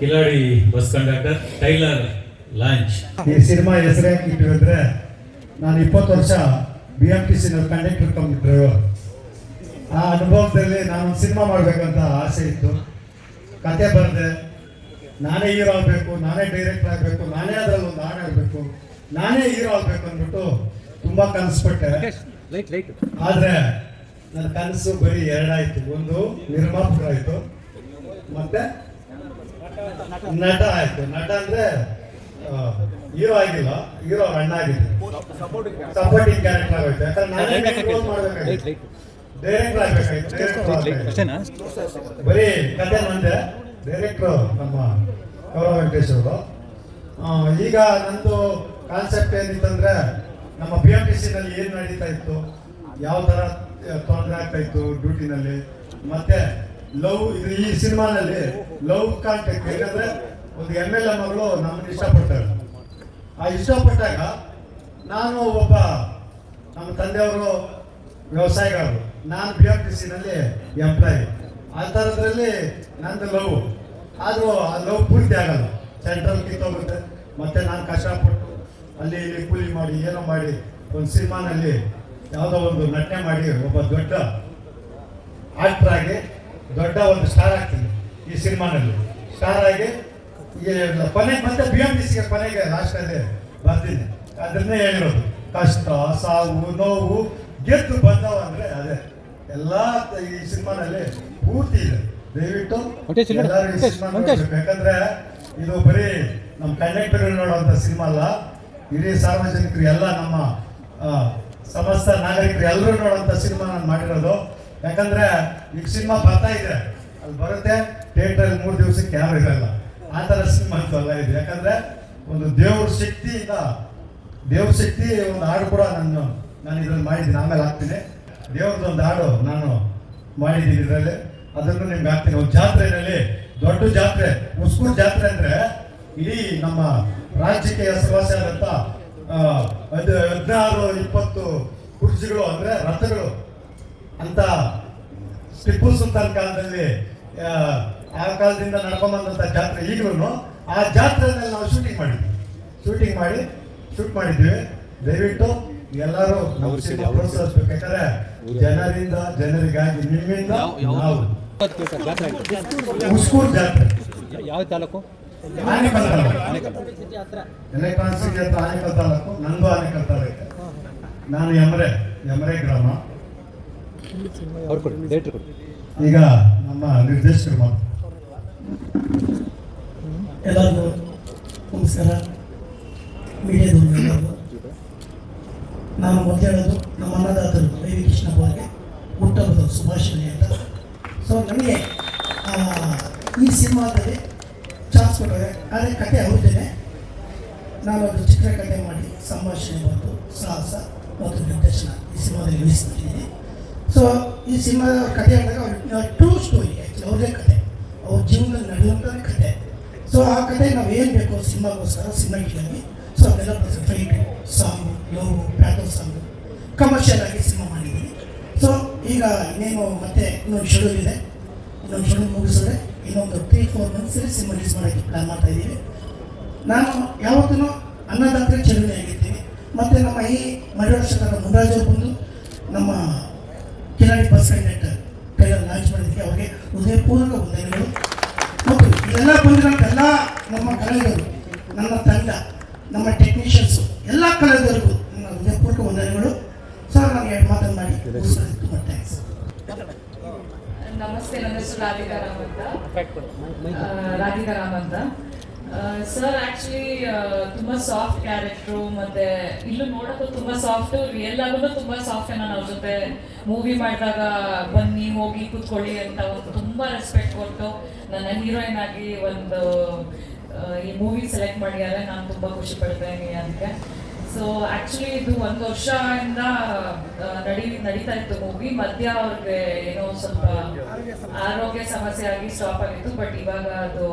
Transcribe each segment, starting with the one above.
Kiladi bus conductor tailor launch. ಈ cinema ಹೆಸರು ಯಾಕೆ ಇಟ್ಟಿದ್ರೆ, ನಾನು 20 ವರ್ಷ BMTC ಕಂಡಕ್ಟರ್ ಕಮ್ ಡ್ರೈವರ್. ಆ ಅನುಭವದಲ್ಲಿ ನಾನು ಸಿನಿಮಾ ಮಾಡಬೇಕಂತ ಆಸೆ ಇತ್ತು. ಕತೆ ಬರೆದೆ, ನಾನೇ ಹೀರೋ ಆಗಬೇಕು, ನಾನೇ ಡೈರೆಕ್ಟರ್ ಆಗಬೇಕು, ನಾನೇ ಅದರಲ್ಲಿ ಒಂದು ಹಾಡು ಆಗಬೇಕು, ನಾನೇ ಹೀರೋ ಆಗಬೇಕು ಅಂದ್ಬಿಟ್ಟು ತುಂಬ ಕನಸುಪಟ್ಟೆ. ಆದರೆ ನನ್ನ ಕನಸು ಬರೀ ಎರಡಾಯಿತು. ಒಂದು ನಿರ್ಮಾಪಕರಾಯಿತು, ಮತ್ತೆ ನಟ ಆಯಿತು. ನಟ ಅಂದರೆ ಹೀರೋ ಆಗಿಲ್ಲ, ಹೀರೋ ಅಣ್ಣ ಆಗಿತ್ತು, ಸಪೋರ್ಟಿಂಗ್ ಕ್ಯಾರೆಕ್ಟರ್ ಆಗೋಯ್ತು. ಯಾಕಂದ್ರೆ ನಾನೇ ಮಾಡಬೇಕಾಗಿತ್ತು, ಡೈರೆಕ್ಟರ್ ಆಗಬೇಕಾಗಿತ್ತು. ಬರೀ ಕತೆ ನಂದೆ, ಡೈರೆಕ್ಟ್ರು ನಮ್ಮ ಗೌರವ ವೆಂಕಟೇಶ್ ಅವರು. ಈಗ ನಂದು ಕಾನ್ಸೆಪ್ಟ್ ಏನಿತ್ತಂದ್ರೆ, ನಮ್ಮ BMTC ಏನು ನಡೀತಾ ಇತ್ತು, ಯಾವ ಥರ ತೊಂದರೆ ಆಗ್ತಾ ಇತ್ತು ಡ್ಯೂಟಿನಲ್ಲಿ, ಮತ್ತೆ ಲವ್. ಇದು ಈ ಸಿನಿಮಾನಲ್ಲಿ ಲವ್ ಕಾಂಟ್ಯಾಕ್ಟ್. ಏನಂದ್ರೆ ಒಂದು MLA ಮಗಳು ನಮ್ಮನ್ನು ಇಷ್ಟಪಡ್ತಾಳೆ. ಆ ಇಷ್ಟಪಟ್ಟಾಗ ನಾನು ಒಬ್ಬ, ನಮ್ಮ ತಂದೆಯವರು ವ್ಯವಸಾಯಗಾರರು, ನಾನು BMTC ಎಂಪ್ಲಾಯಿ. ಆ ಥರದ್ರಲ್ಲಿ ನಂದು ಲವ್. ಆದರೂ ಆ ಲವ್ ಪೂರ್ತಿ ಆಗಲ್ಲ, ಸೆಂಟ್ರಲ್ ಕಿತ್ತೋಗುತ್ತೆ. ಮತ್ತೆ ನಾನು ಕಷ್ಟಪಟ್ಟು ಅಲ್ಲಿ ಇಲ್ಲಿ ಕೂಲಿ ಮಾಡಿ ಏನೋ ಮಾಡಿ ಒಂದು ಸಿನಿಮಾನಲ್ಲಿ ಯಾವುದೋ ಒಂದು ನಟನೆ ಮಾಡಿ ಒಬ್ಬ ದೊಡ್ಡ ಆಕ್ಟರ್ ಆಗಿ ದೊಡ್ಡ ಒಂದು ಸ್ಟಾರ್ ಆಗ್ತೀನಿ. ಈ ಸಿನಿಮಾನಲ್ಲಿ ಸ್ಟಾರ್ ಆಗಿ ಕೊನೆಗೆ ಮತ್ತೆ BMTC ಕೊನೆಗೆ ಲಾಸ್ಟಲ್ಲಿ ಬರ್ತೀನಿ. ಅದನ್ನೇ ಹೇಳಿರೋದು, ಕಷ್ಟ, ಸಾವು, ನೋವು, ಗೆದ್ದು ಬಂದವ ಅಂದರೆ ಅದೇ ಎಲ್ಲ ಈ ಸಿನಿಮಾನಲ್ಲಿ ಪೂರ್ತಿ ಇದೆ. ದಯವಿಟ್ಟು ಎಲ್ಲರೂ ಈ ಸಿನಿಮಾ ನೋಡಬೇಕು. ಯಾಕಂದ್ರೆ ಇದು ಬರೀ ನಮ್ಮ ಕಂಡಕ್ಟರ್ ನೋಡುವಂಥ ಸಿನಿಮಾ ಅಲ್ಲ, ಇಡೀ ಸಾರ್ವಜನಿಕರು ಎಲ್ಲ ನಮ್ಮ ಸಮಸ್ತ ನಾಗರಿಕರು ಎಲ್ಲರೂ ನೋಡುವಂಥ ಸಿನಿಮಾ ನಾನು ಮಾಡಿರೋದು. ಯಾಕಂದ್ರೆ ಈಗ ಸಿನಿಮಾ ಬರ್ತಾ ಇದೆ, ಅಲ್ಲಿ ಬರುತ್ತೆ, ಥಿಯೇಟ್ರಲ್ಲಿ 3 ದಿವಸಕ್ಕೆ ಯಾರು ಇರಲ್ಲ. ಆ ಥರ ಸಿನಿಮಾ ಅಂತಲ್ಲ ಇದು. ಯಾಕಂದ್ರೆ ಒಂದು ದೇವ್ರ ಶಕ್ತಿ ಒಂದು ಹಾಡು ಕೂಡ ನಾನು ಇದ್ರಲ್ಲಿ ಮಾಡಿದ್ದೀನಿ. ಆಮೇಲೆ ಹಾಕ್ತೀನಿ. ದೇವ್ರದ್ದು ಒಂದು ಹಾಡು ನಾನು ಮಾಡಿದ್ದೀನಿ ಇದರಲ್ಲಿ, ಅದನ್ನು ನಿಮ್ಗೆ ಹಾಕ್ತೀನಿ. ಒಂದು ಜಾತ್ರೆಯಲ್ಲಿ, ದೊಡ್ಡ ಜಾತ್ರೆ, ಉಸ್ಕೂರು ಜಾತ್ರೆ ಅಂದ್ರೆ ಇಡೀ ನಮ್ಮ ರಾಜ್ಯಕ್ಕೆ ಹೆಸರುವಾಸಿಯಾದಂಥ 16-20 ಕುರ್ಚಿಗಳು ಅಂದ್ರೆ ರಥಗಳು ಅಂತ ಟಿಪ್ಪು ಸುಲ್ತಾನ್ ಕಾಲದಲ್ಲಿ ಆ ಕಾಲದಿಂದ ನಡ್ಕೊಂಬಂದಂಥ ಜಾತ್ರೆ. ಈಗಲೂ ಆ ಜಾತ್ರೆಯಲ್ಲಿ ನಾವು ಶೂಟ್ ಮಾಡಿದ್ವಿ. ದಯವಿಟ್ಟು ಎಲ್ಲರೂ ನಾವು ಸಿನಿಮಾ ಪ್ರೋತ್ಸಾಹಿಸ್ಬೇಕು. ಯಾಕಂದ್ರೆ ಜನರಿಗಾಗಿ ನಿಮ್ಮಿಂದ ನಾವು. ಉಸ್ಕೂರು ಜಾತ್ರೆ ಯಾವ ತಾಲೂಕು? ಆನೇಕಲ್ ತಾಲೂಕು. ಎಲೆಕ್ಟ್ರಾನಿಕ್ಸ್ ಕ್ಷೇತ್ರ ಆನೇಕಲ್ ತಾಲೂಕು. ನಂದು ಆನೇಕಲ್ ತಾಲೂಕು. ನಾನು ಯಮರೆ ಗ್ರಾಮ. ಈಗ ನಮ್ಮ ನಿರ್ದೇಶಕರು ಮಾತು. ಎಲ್ಲರಿಗೂ ನಮಸ್ಕಾರ. ಮೀಡಿಯಾದವರು ನಾನು ಮೊದಲು ಹೇಳೋದು, ನಮ್ಮ ಅನ್ನದಾತರು ವಿ ಕೃಷ್ಣಪ್ಪ ಅವರಿಗೆ ಹುಟ್ಟುಹಬ್ಬದ ಶುಭಾಶಯ ಅಂತ. ಸೊ ನನಗೆ ಈ ಸಿನಿಮಾದಲ್ಲಿ ಚಾನ್ಸ್ ಕೊಟ್ಟರೆ, ಆದರೆ ಕತೆ ಅವ್ರದ್ದೇನೆ. ನಾನು ಒಂದು ಚಿತ್ರಕಥೆ ಮಾಡಿ ಸಂಭಾಷಣೆ ಮತ್ತು ಸಾಹಸ ಮತ್ತು ನಿರ್ದೇಶನ ಈ ಸಿನಿಮಾದಲ್ಲಿ ವಹಿಸ್ತಿದ್ದೀನಿ. ಸೊ ಈ ಸಿನಿಮಾದ ಕಥೆ ಅಂದಾಗ ಟ್ರೂ ಸ್ಟೋರಿ, ಆ್ಯಕ್ಚುಲಿ ಅವ್ರದೇ ಕತೆ, ಅವ್ರ ಜೀವನದಲ್ಲಿ ನಡೆಯುವಂಥ ಕತೆ. ಸೊ ಆ ಕತೆ ನಾವು ಏನು ಬೇಕೋ ಸಿನಿಮಾಗೋಸ್ಕರ ಸಿನಿಮಾಟಿಗಾಗಿ, ಸೊ ಅದೆಲ್ಲ fight, song, love, pathos song, commercial ಆಗಿ ಸಿನಿಮಾ ಮಾಡಿದ್ದೀನಿ. ಸೊ ಈಗ ಇನ್ನೇನು ಮತ್ತೆ ಇನ್ನೊಂದು ಶೆಡ್ಯೂಲ್ ಇದೆ. ಇನ್ನೊಂದು ಶೆಡ್ಯೂಲ್ ಮುಗಿಸಿದ್ರೆ ಇನ್ನೊಂದು 3-4 ಮಂತ್ಸಲ್ಲಿ ಸಿನಿಮಾ ರಿಲೀಸ್ ಮಾಡೋಕ್ಕೆ ಪ್ಲ್ಯಾನ್ ಮಾಡ್ತಾ ಇದ್ದೀವಿ. ನಾನು ಯಾವತ್ತೂ ಅನ್ನದಾತ್ರೆ ಚಳುವಳಿ ಆಗಿರ್ತೀನಿ. ಮತ್ತು ನಮ್ಮ ಈ ಮರುವರ್ಷದ ಮುಂದಾಜ್ ಅವರು ಬಂದು ನಮ್ಮ Kiladi bus conductor tailor launch ಮಾಡಿದ್ದಕ್ಕೆ ಅವ್ರಿಗೆ ಹೃದಯಪೂರ್ವಕ ವಂದನೆಗಳು. ಮತ್ತು ಇದೆಲ್ಲ ಬಂದಿರೋಂಥ ನಮ್ಮ ಕಲಾವಿದರು, ನನ್ನ ತಂಡ, ನಮ್ಮ ಟೆಕ್ನಿಷಿಯನ್ಸು, ಎಲ್ಲ ಕಲಾವಿದರಿಗೂ ನನ್ನ ಹೃದಯಪೂರ್ವಕ ವಂದನೆಗಳು. ಸರ್, ನಾನು 2 ಮಾತನ್ನು ಮಾಡಿ ತುಂಬ ಥ್ಯಾಂಕ್ಸ್. ನಮಸ್ತೆ, ನನ್ನ ಹೆಸರು ರಾಧಿಕಾ ರಾಮ್ ಅಂತ. ಸರ್ ಆಕ್ಚುಲಿ ತುಂಬಾ ಸಾಫ್ಟ್ ಕ್ಯಾರೆಕ್ಟ್ರು, ಮತ್ತೆ ಇಲ್ಲೂ ನೋಡೋಕ್ಕೂ ತುಂಬಾ ಸಾಫ್ಟ್, ರಿಯಲ್ ಆಗೂ ತುಂಬಾ ಸಾಫ್ಟ್. ನಾನು ಅವ್ರ ಜೊತೆ ಮೂವಿ ಮಾಡಿದಾಗ ಬನ್ನಿ ಹೋಗಿ ಕೂತ್ಕೊಳ್ಳಿ ಅಂತ ಒಂದು ತುಂಬಾ ರೆಸ್ಪೆಕ್ಟ್ ಕೊಟ್ಟು ನನ್ನ ಹೀರೋಯಿನ್ ಆಗಿ ಒಂದು ಈ ಮೂವಿ ಸೆಲೆಕ್ಟ್ ಮಾಡಿದ್ದಾರೆ. ನಾನು ತುಂಬಾ ಖುಷಿ ಪಡ್ತೇನೆ ಅದಕ್ಕೆ. ಸೊ ಆಕ್ಚುಲಿ ಇದು 1 ವರ್ಷದಿಂದ ನಡೀತಾ ಇತ್ತು ಮೂವಿ. ಮಧ್ಯ ಅವ್ರಿಗೆ ಏನೋ ಸ್ವಲ್ಪ ಆರೋಗ್ಯ ಸಮಸ್ಯೆ ಆಗಿ ಸ್ಟಾಪ್ ಆಗಿತ್ತು. ಬಟ್ ಇವಾಗ ಅದು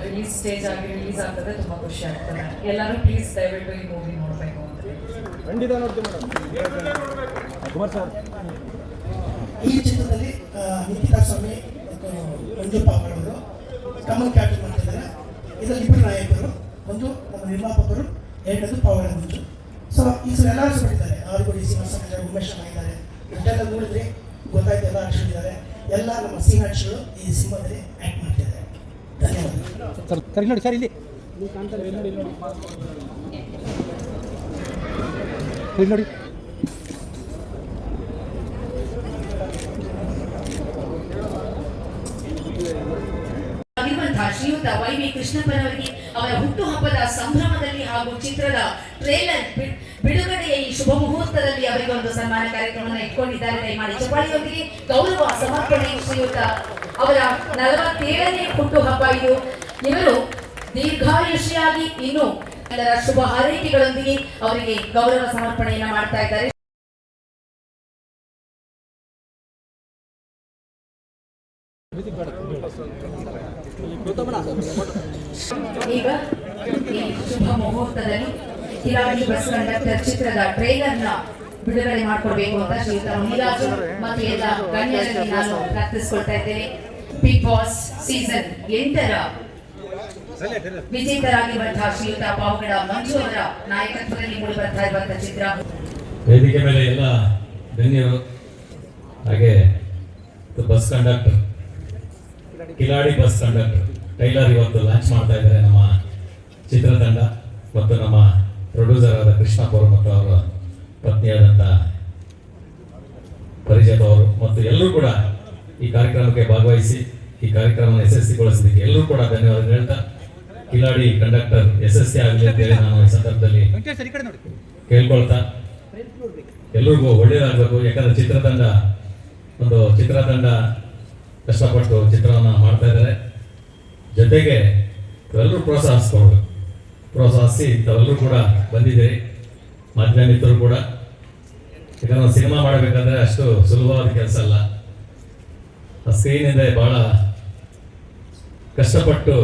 ರಿಲೀಸ್ ಸ್ಟೇಜ್ ಆಗಿ ರಿಲೀಸ್ ಆಗ್ತದೆ. ತುಂಬಾ ಖುಷಿ ಆಗ್ತದೆ. ಎಲ್ಲರೂ ಪ್ಲೀಸ್ ದಯವಿಟ್ಟು ಈ ಮೂವಿ ನೋಡಬೇಕು ಅಂತ. ಈ ಚಿತ್ರದಲ್ಲಿ ನಿಖಿತಾ ಸ್ವಾಮಿ ಮತ್ತು ಮಂಜು ಪಾಪಳವರು ಕಮಲ್ ಕ್ಯಾಪ್ಟನ್ ಮಾಡ್ತಿದ್ದಾರೆ. ಇದರಲ್ಲಿ ಇಬ್ಬರು ನಾಯಕರು, ಒಂದು ನಮ್ಮ ನಿರ್ಮಾಪಕರು, ಎರಡನೇದು ಪವರ್ ಮಂಜು. ಸೊ ಈ ಎಲ್ಲರೂ ಸುಟ್ಟಿದ್ದಾರೆ. ಆರುಗುಡಿ ಶ್ರೀನಿವಾಸ ಉಮೇಶ್ ಆಗಿದ್ದಾರೆ. ಇಷ್ಟೆಲ್ಲ ನೋಡಿದ್ರೆ ಗೊತ್ತಾಯ್ತು, ಎಲ್ಲ ಅಕ್ಷರಿದ್ದಾರೆ. ಎಲ್ಲ ನಮ್ಮ ಸೀನಾಕ್ಷರು ಈ ಸಿನಿಮಾದಲ್ಲಿ ಆ್ಯಕ್ಟ್ ಮಾಡ್ತಿದ್ದಾರೆ. ಧನ್ಯವಾದ ಸರ್. ನೋಡಿ ಸರ್, ಇಲ್ಲಿ ನೋಡಿ. ಶ್ರೀಯುತ ವೈ.ವಿ. ಕೃಷ್ಣಪ್ಪನವರಿಗೆ ಅವರ ಹುಟ್ಟುಹಬ್ಬದ ಸಂಭ್ರಮದಲ್ಲಿ ಹಾಗೂ ಚಿತ್ರದ ಟ್ರೇಲರ್ ಬಿಡುಗಡೆಯ ಈ ಶುಭ ಮುಹೂರ್ತದಲ್ಲಿ ಅವರಿಗೆ ಒಂದು ಸನ್ಮಾನ ಕಾರ್ಯಕ್ರಮವನ್ನು ಇಟ್ಕೊಂಡಿದ್ದಾರೆ. ದಯಮಾಡಿ ಚಪ್ಪಾಳಿಯೊಂದಿಗೆ ಗೌರವ ಸಮರ್ಪಣೆ. ಶ್ರೀಯುತ ಅವರ 47ನೇ ಹುಟ್ಟುಹಬ್ಬ ಇದು. ಇವರು ದೀರ್ಘಾಯುಷಿಯಾಗಿ ಇನ್ನು ಎಲ್ಲರ ಶುಭ ಹಾರೈಕೆಗಳೊಂದಿಗೆ ಅವರಿಗೆ ಗೌರವ ಸಮರ್ಪಣೆಯನ್ನ ಮಾಡ್ತಾ ಇದ್ದಾರೆ. ಈಗ ಈ ಶುಭ ಮುಹೂರ್ತದಲ್ಲಿ ಕಿಲಾಡಿ ಬಸ್ ಕಂಡಕ್ಟರ್ ಚಿತ್ರದ ಟ್ರೈಲರ್ ನ ಬಿಡುಗಡೆ ಮಾಡಿಕೊಡ್ಬೇಕು ಅಂತ ಶ್ರೀಯುತ ಮುನಿರಾಜು ಮತ್ತು ಎಲ್ಲ ಗಣ್ಯರಲ್ಲಿ ನಾನು ಪ್ರಾರ್ಥಿಸಿಕೊಳ್ತಾ ಇದ್ದೇನೆ. ಬಿಗ್ ಬಾಸ್ ಸೀಸನ್ 8ರ ವಿಜೇತರಾಗಿರುವಂತಹ ಶ್ರೀಯುತ ಪಾವಗಡ ಮಂಜು ಅವರ ನಾಯಕತ್ವದಲ್ಲಿ ಮೂಡಿ ಬರ್ತಾ ಇರುವಂತಹ ಚಿತ್ರ. ವೇದಿಕೆ ಮೇಲೆ ಎಲ್ಲ ಗಣ್ಯರು, ಹಾಗೆ bus conductor, Kiladi bus conductor tailor ಇವತ್ತು ಲಾಂಚ್ ಮಾಡ್ತಾ ಇದ್ದಾರೆ ನಮ್ಮ ಚಿತ್ರತಂಡ ಮತ್ತು ನಮ್ಮ ಪ್ರೊಡ್ಯೂಸರ್ ಆದ ಕೃಷ್ಣಪ್ಪ ಅವರು ಮತ್ತು ಅವರ ಪತ್ನಿಯಾದಂಥ ಪರಿಜತ್ ಅವರು ಮತ್ತು ಎಲ್ಲರೂ ಕೂಡ ಈ ಕಾರ್ಯಕ್ರಮಕ್ಕೆ ಭಾಗವಹಿಸಿ ಈ ಕಾರ್ಯಕ್ರಮವನ್ನು ಯಶಸ್ವಿಗೊಳಿಸಲಿಕ್ಕೆ ಎಲ್ಲರೂ ಕೂಡ ಧನ್ಯವಾದ ಹೇಳ್ತಾ, ಕಿಲಾಡಿ ಕಂಡಕ್ಟರ್ ಯಶಸ್ವಿ ಆಗಲಿ ಅಂತೇಳಿ ನಾನು ಈ ಸಂದರ್ಭದಲ್ಲಿ ಕೇಳ್ಕೊಳ್ತಾ, ಎಲ್ರಿಗೂ ಒಳ್ಳೇದಾಗಬೇಕು. ಯಾಕಂದ್ರೆ ಚಿತ್ರತಂಡ ಕಷ್ಟಪಟ್ಟು ಚಿತ್ರವನ್ನು ಮಾಡ್ತಾ ಇದ್ದಾರೆ. ಜೊತೆಗೆ ಎಲ್ಲರೂ ಪ್ರೋತ್ಸಾಹಿಸಿ ತಾವೆಲ್ಲರೂ ಕೂಡ ಬಂದಿದ್ದೀರಿ, ಮಾಧ್ಯಮ ಮಿತ್ರರು ಕೂಡ. ಯಾಕಂದ್ರೆ ಸಿನಿಮಾ ಮಾಡಬೇಕಾದ್ರೆ ಅಷ್ಟು ಸುಲಭವಾದ ಕೆಲಸ ಅಲ್ಲ. ಆ ಸ್ಕ್ರೀನಿಂದ ಬಹಳ ಕಷ್ಟಪಟ್ಟು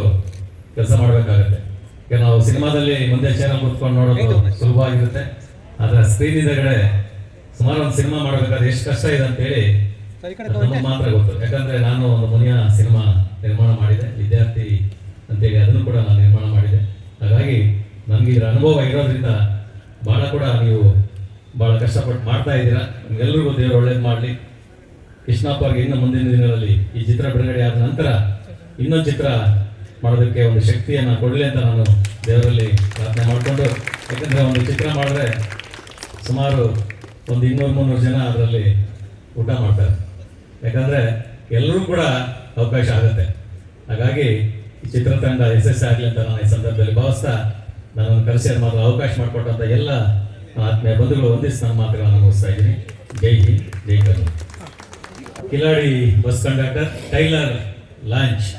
ಕೆಲಸ ಮಾಡಬೇಕಾಗತ್ತೆ. ಈಗ ನಾವು ಸಿನಿಮಾದಲ್ಲಿ ಮುಂದೆ ಚಾನಲ್ ಕೂತ್ಕೊಂಡು ನೋಡೋದು ಸುಲಭವಾಗಿರುತ್ತೆ, ಆದರೆ ಸ್ಕ್ರೀನಿಂದಗಡೆ ಸುಮಾರು ಒಂದು ಸಿನಿಮಾ ಮಾಡಬೇಕಾದ್ರೆ ಎಷ್ಟು ಕಷ್ಟ ಇದೆ ಅಂತೇಳಿ ನಮಗೆ ಮಾತ್ರ ಗೊತ್ತು. ಯಾಕಂದ್ರೆ ನಾನು ಒಂದು ಮುನಿಯ ಸಿನಿಮಾ ನಿರ್ಮಾಣ ಮಾಡಿದೆ, ವಿದ್ಯಾರ್ಥಿ ಅಂತೇಳಿ ಅದನ್ನು ಕೂಡ ನಾನು ನಿರ್ಮಾಣ ಮಾಡಿದೆ. ಹಾಗಾಗಿ ನನಗೆ ಇದರ ಅನುಭವ ಇರೋದ್ರಿಂದ ನೀವು ಬಹಳ ಕಷ್ಟಪಟ್ಟು ಮಾಡ್ತಾ ಇದ್ದೀರಾ. ನಿಮ್ಗೆಲ್ರಿಗೂ ದೇವರು ಒಳ್ಳೇದು ಮಾಡಲಿ. ಕೃಷ್ಣಪ್ಪ ಅವ್ರಿಗೆ ಇನ್ನು ಮುಂದಿನ ದಿನಗಳಲ್ಲಿ ಈ ಚಿತ್ರ ಬಿಡುಗಡೆ ಆದ ನಂತರ ಇನ್ನೊಂದು ಚಿತ್ರ ಮಾಡೋದಕ್ಕೆ ಒಂದು ಶಕ್ತಿಯನ್ನು ಕೊಡಲಿ ಅಂತ ನಾನು ದೇವರಲ್ಲಿ ಪ್ರಾರ್ಥನೆ ಮಾಡಿಕೊಂಡು, ಯಾಕಂದರೆ ಒಂದು ಚಿತ್ರ ಮಾಡಿದ್ರೆ ಸುಮಾರು ಒಂದು 200-300 ಜನ ಅದರಲ್ಲಿ ಊಟ ಮಾಡ್ತಾರೆ. ಯಾಕಂದರೆ ಎಲ್ಲರೂ ಕೂಡ ಅವಕಾಶ ಆಗುತ್ತೆ. ಹಾಗಾಗಿ ಈ ಚಿತ್ರತಂಡ ಯಶಸ್ವಿ ಆಗಲಿ ಅಂತ ನಾನು ಈ ಸಂದರ್ಭದಲ್ಲಿ ಭಾವಿಸ್ತಾ, ನನ್ನನ್ನು ಕರೆಸಿ ಮಾತ್ರ ಅವಕಾಶ ಮಾಡಿಕೊಟ್ಟಂಥ ಎಲ್ಲ ಆತ್ಮೀಯ ಬಂಧುಗಳು ಒಂದಿಷ್ಟು ನನ್ನ ಮಾತುಗಳನ್ನು ಮುಗಿಸ್ತಾ ಇದ್ದೀನಿ. ಜೈ ಹಿಂದ್, ಜೈ Karnataka. Kiladi bus conductor tailor launch.